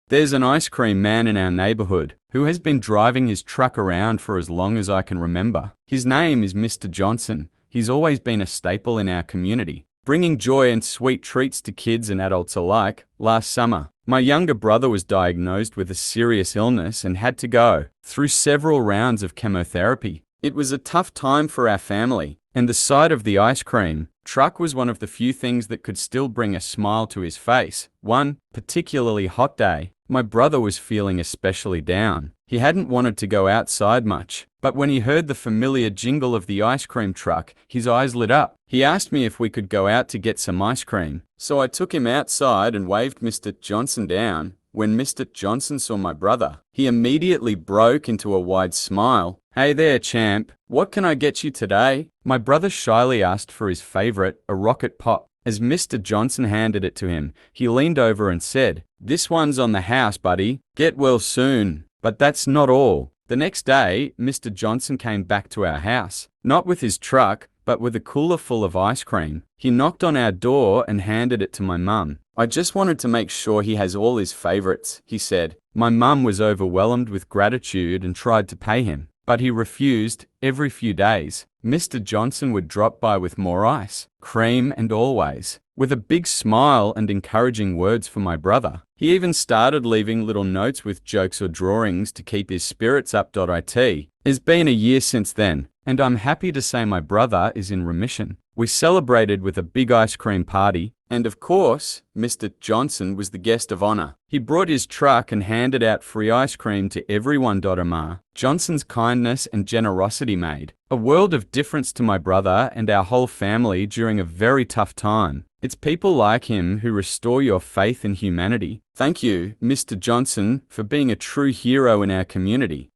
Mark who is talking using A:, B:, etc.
A: There's an ice cream man in our neighborhood who has been driving his truck around for as long as I can remember. His name is Mr. Johnson. He's always been a staple in our community, bringing joy and sweet treats to kids and adults alike. Last summer, my younger brother was diagnosed with a serious illness and had to go through several rounds of chemotherapy. It was a tough time for our family, and the sight of the ice cream truck was one of the few things that could still bring a smile to his face. One particularly hot day, my brother was feeling especially down. He hadn't wanted to go outside much, but when he heard the familiar jingle of the ice cream truck, his eyes lit up. He asked me if we could go out to get some ice cream, so I took him outside and waved Mr. Johnson down. When Mr. Johnson saw my brother, he immediately broke into a wide smile. "Hey there, champ. What can I get you today?" My brother shyly asked for his favorite, a rocket pop. As Mr. Johnson handed it to him, he leaned over and said, "This one's on the house, buddy. Get well soon." But that's not all. The next day, Mr. Johnson came back to our house, not with his truck, but with a cooler full of ice cream. He knocked on our door and handed it to my mum. "I just wanted to make sure he has all his favorites," he said. My mum was overwhelmed with gratitude and tried to pay him, but he refused. Every few days, Mr. Johnson would drop by with more ice cream and always with a big smile and encouraging words for my brother. He even started leaving little notes with jokes or drawings to keep his spirits up. It's been a year since then, and I'm happy to say my brother is in remission. We celebrated with a big ice cream party, and of course, Mr. Johnson was the guest of honor. He brought his truck and handed out free ice cream to everyone. Johnson's kindness and generosity made a world of difference to my brother and our whole family during a very tough time. It's people like him who restore your faith in humanity. Thank you, Mr. Johnson, for being a true hero in our community.